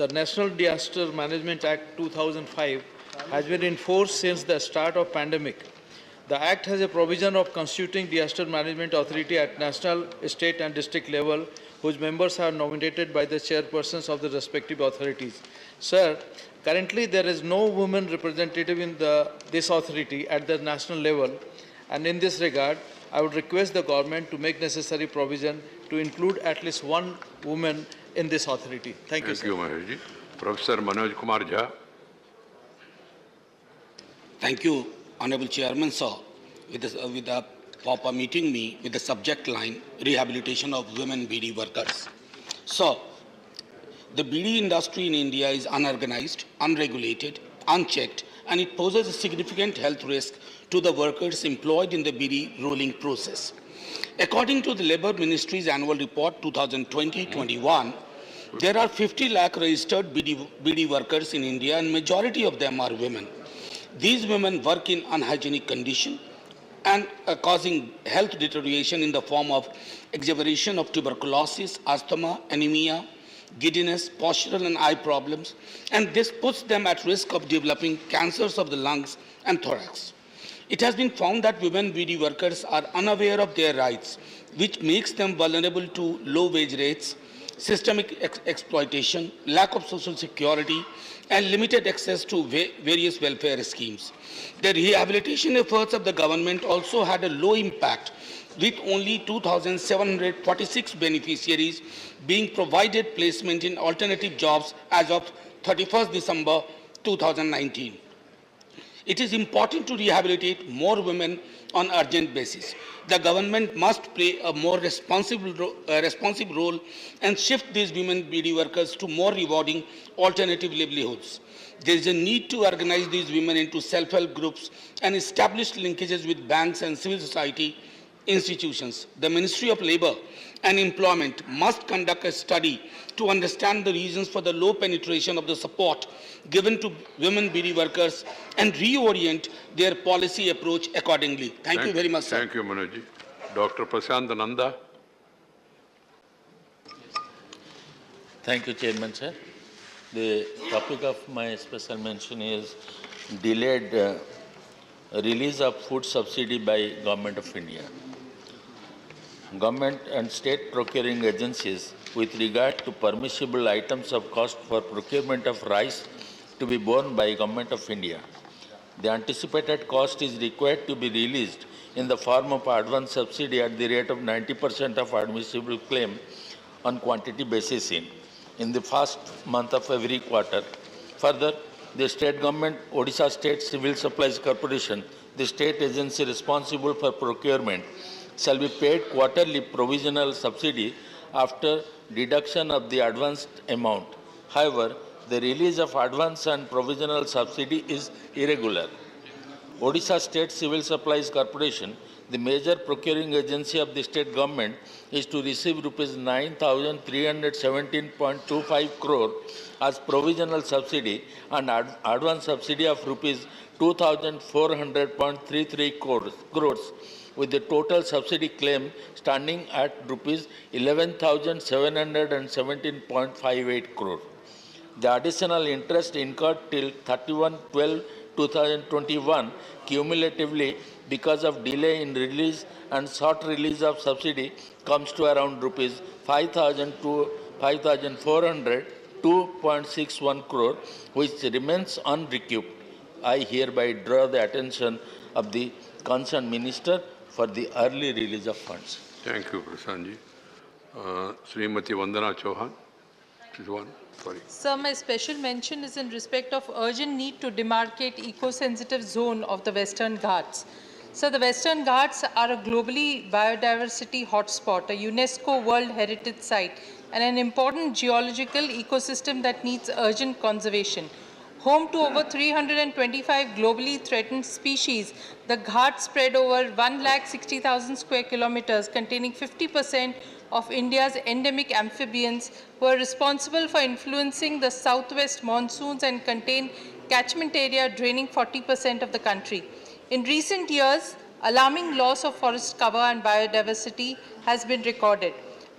The National Disaster Management Act 2005 has been in force since the start of pandemic. The Act has a provision of constituting disaster management authority at national, state and district level, whose members are nominated by the chairpersons of the respective authorities. Sir, currently there is no woman representative in this authority at the national level, and in this regard, I would request the government to make necessary provision to include at least one woman in this authority. Thank you, sir. Thank you, Maheshji. Professor Manoj Kumar Jha. Thank you, Honorable Chairman, sir, for meeting me with the subject line, Rehabilitation of Women BD Workers. So, the BD industry in India is unorganized, unregulated, unchecked, and it poses a significant health risk to the workers employed in the BD rolling process. According to the Labour Ministry's annual report 2020-21, there are 50 lakh registered BD workers in India, and majority of them are women. These women work in unhygienic conditions and causing health deterioration in the form of exacerbation of tuberculosis, asthma, anemia, giddiness, postural and eye problems, and this puts them at risk of developing cancers of the lungs and thorax. It has been found that women BD workers are unaware of their rights, which makes them vulnerable to low wage rates, systemic exploitation, lack of social security, and limited access to various welfare schemes. The rehabilitation efforts of the government also had a low impact, with only 2,746 beneficiaries being provided placement in alternative jobs as of 31st December 2019. It is important to rehabilitate more women on an urgent basis. The government must play a more responsive role and shift these women BD workers to more rewarding alternative livelihoods. There is a need to organize these women into self-help groups and establish linkages with banks and civil society institutions. The Ministry of Labour and Employment must conduct a study to understand the reasons for the low penetration of the support given to women BD workers and reorient their policy approach accordingly. Thank you very much, sir. Thank you, Manoj. Dr. Prashant Nanda. Thank you, Chairman, sir. The topic of my special mention is delayed release of food subsidy by Government of India. Government and state procuring agencies with regard to permissible items of cost for procurement of rice to be borne by Government of India. The anticipated cost is required to be released in the form of advance subsidy at the rate of 90% of admissible claim on quantity basis in the first month of every quarter. Further, the state government, Odisha State Civil Supplies Corporation, the state agency responsible for procurement, shall be paid quarterly provisional subsidy after deduction of the advanced amount. However, the release of advance and provisional subsidy is irregular. Odisha State Civil Supplies Corporation, the major procuring agency of the state government, is to receive rupees 9,317.25 crore as provisional subsidy and advance subsidy of rupees 2,400.33 crores, with the total subsidy claim standing at rupees 11,717.58 crore. The additional interest incurred till 31/12/2021 cumulatively because of delay in release and short release of subsidy comes to around rupees 5,402.61 crore, which remains unrecouped. I hereby draw the attention of the concerned minister for the early release of funds. Thank you, Prashantji. Srimati Vandana Chauhan. Sir, my special mention is in respect of urgent need to demarcate eco-sensitive zone of the Western Ghats. So the Western Ghats are a globally biodiversity hotspot, a UNESCO World Heritage Site, and an important geological ecosystem that needs urgent conservation. Home to over 325 globally threatened species, the Ghats spread over 160,000 square kilometers, containing 50% of India's endemic amphibians, were responsible for influencing the southwest monsoons and contain catchment area draining 40% of the country. In recent years, alarming loss of forest cover and biodiversity has been recorded.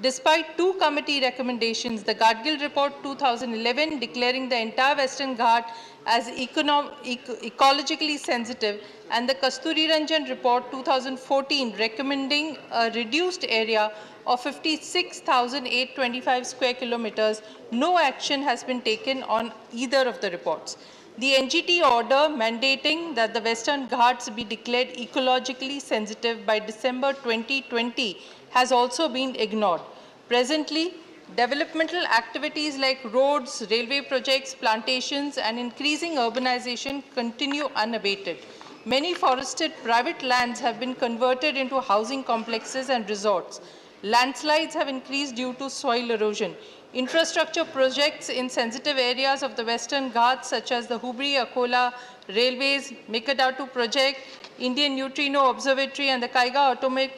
Despite two committee recommendations, the Gadgil Report 2011 declaring the entire Western Ghat as ecologically sensitive and the Kasturi Ranjan Report 2014 recommending a reduced area of 56,825 square kilometers, no action has been taken on either of the reports. The NGT order mandating that the Western Ghats be declared ecologically sensitive by December 2020 has also been ignored. Presently, developmental activities like roads, railway projects, plantations, and increasing urbanization continue unabated. Many forested private lands have been converted into housing complexes and resorts. Landslides have increased due to soil erosion. Infrastructure projects in sensitive areas of the Western Ghats, such as the Hubli-Akola Railways, Mikadatu project, Indian Neutrino Observatory, and the Kaiga Atomic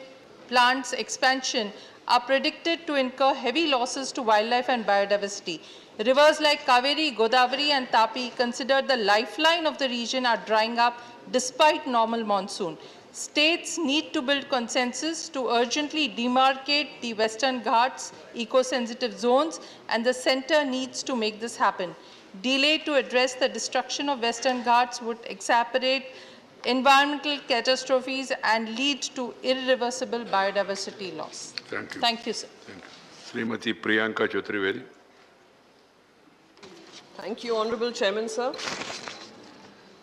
Plant's expansion, are predicted to incur heavy losses to wildlife and biodiversity. Rivers like Kaveri, Godavari, and Tapi, considered the lifeline of the region, are drying up despite normal monsoon. States need to build consensus to urgently demarcate the Western Ghats eco-sensitive zones, and the center needs to make this happen. Delay to address the destruction of Western Ghats would exacerbate environmental catastrophes and lead to irreversible biodiversity loss. Thank you. Thank you, sir. Thank you. Srimati Priyanka Chaturvedi. Thank you, Honorable Chairman, sir.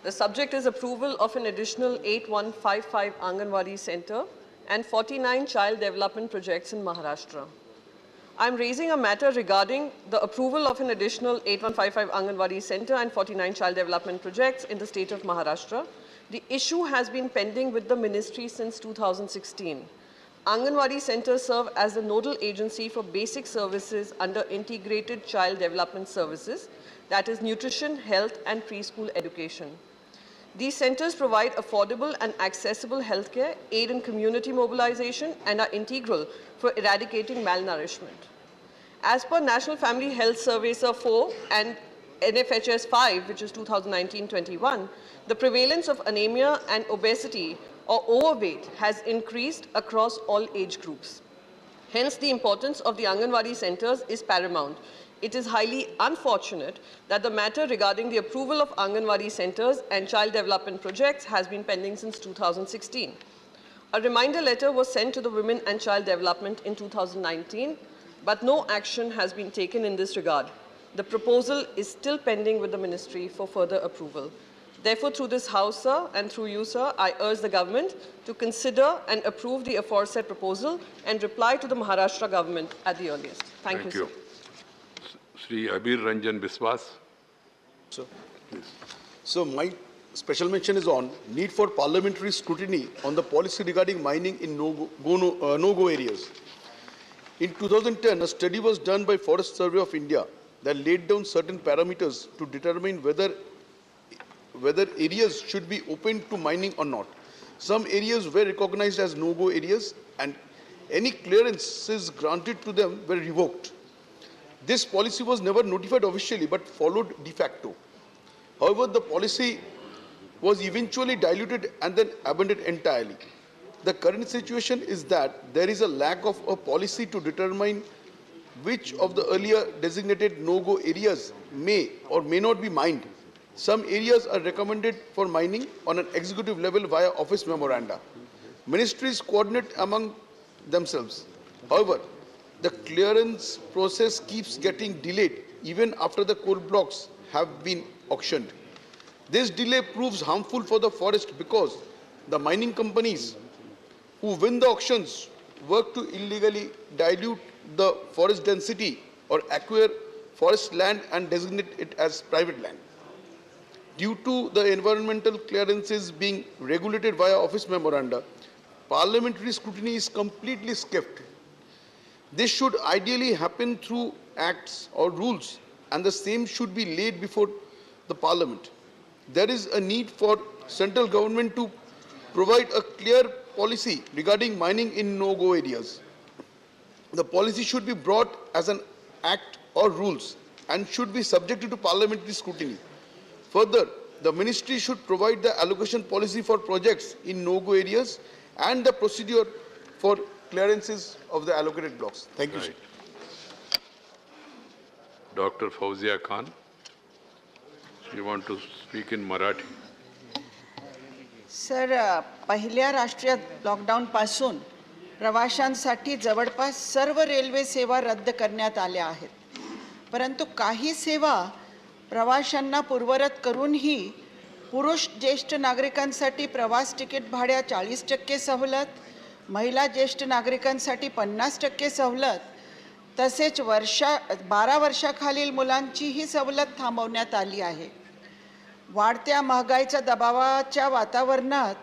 The subject is approval of an additional 8155 Anganwadi Center and 49 child development projects in Maharashtra. I am raising a matter regarding the approval of an additional 8155 Anganwadi Center and 49 child development projects in the state of Maharashtra. The issue has been pending with the ministry since 2016. Anganwadi centers serve as the nodal agency for basic services under Integrated Child Development Services, that is nutrition, health, and preschool education. These centers provide affordable and accessible healthcare, aid in community mobilization, and are integral for eradicating malnourishment. As per National Family Health Survey 4 and NFHS 5, which is 2019-21, the prevalence of anemia and obesity or overweight has increased across all age groups. Hence, the importance of the Anganwadi centers is paramount. It is highly unfortunate that the matter regarding the approval of Anganwadi centers and child development projects has been pending since 2016. A reminder letter was sent to the Women and Child Development in 2019, but no action has been taken in this regard. The proposal is still pending with the ministry for further approval. Therefore, through this House, sir, and through you, sir, I urge the government to consider and approve the aforesaid proposal and reply to the Maharashtra government at the earliest. Thank you, sir. Sri Abir Ranjan Biswas. Sir. So my special mention is on need for parliamentary scrutiny on the policy regarding mining in no-go areas. In 2010, a study was done by Forest Survey of India that laid down certain parameters to determine whether areas should be open to mining or not. Some areas were recognized as no-go areas, and any clearances granted to them were revoked. This policy was never notified officially but followed de facto. However, the policy was eventually diluted and then abandoned entirely. The current situation is that there is a lack of a policy to determine which of the earlier designated no-go areas may or may not be mined. Some areas are recommended for mining on an executive level via office memoranda. Ministries coordinate among themselves. However, the clearance process keeps getting delayed even after the coal blocks have been auctioned. This delay proves harmful for the forest because the mining companies who win the auctions work to illegally dilute the forest density or acquire forest land and designate it as private land. Due to the environmental clearances being regulated via office memoranda, parliamentary scrutiny is completely skipped. This should ideally happen through acts or rules, and the same should be laid before the parliament. There is a need for central government to provide a clear policy regarding mining in no-go areas. The policy should be brought as an act or rules and should be subjected to parliamentary scrutiny. Further, the ministry should provide the allocation policy for projects in no-go areas and the procedure for clearances of the allocated blocks. Thank you, sir. Right. Dr. Fauzia Khan, you want to speak in Marathi? Sir पहिल्या राष्ट्रीय लॉकडाऊनपासून प्रवाशांसाठी जवळपास सर्व railway सेवा रद्द करण्यात आल्या आहेत. परंतु काही सेवा प्रवाशांना पूर्ववत करूनही पुरुष ज्येष्ठ नागरिकांसाठी प्रवास तिकीट भाड्यात 40% सवलत, महिला ज्येष्ठ नागरिकांसाठी 50% सवलत, तसेच 12 वर्षाखालील मुलांचीही सवलत थांबवण्यात आली आहे. वाढत्या महागाईच्या दबावाच्या वातावरणात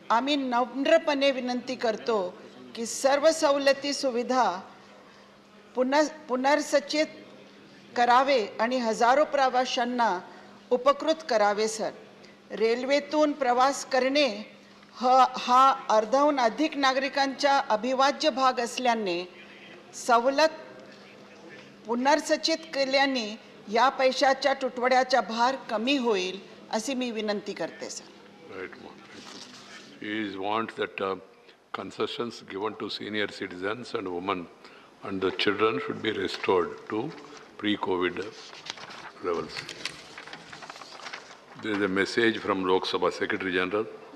आम्ही नम्रपणे विनंती करतो की सर्व सवलती सुविधा पुनर्सचित करावे आणि हजारो प्रवाशांना उपकृत करावे. सर, रेल्वेतून प्रवास करणे हा अर्ध्याहून अधिक नागरिकांचा अविभाज्य भाग असल्याने सवलत पुनर्सचित केल्याने या पैशाच्या तुटवड्याचा भार कमी होईल अशी मी विनंती करते. Sir, Right. He wants that concessions given to senior citizens and women and the children should be restored to pre-COVID levels. There is a message from Lok Sabha Secretary General.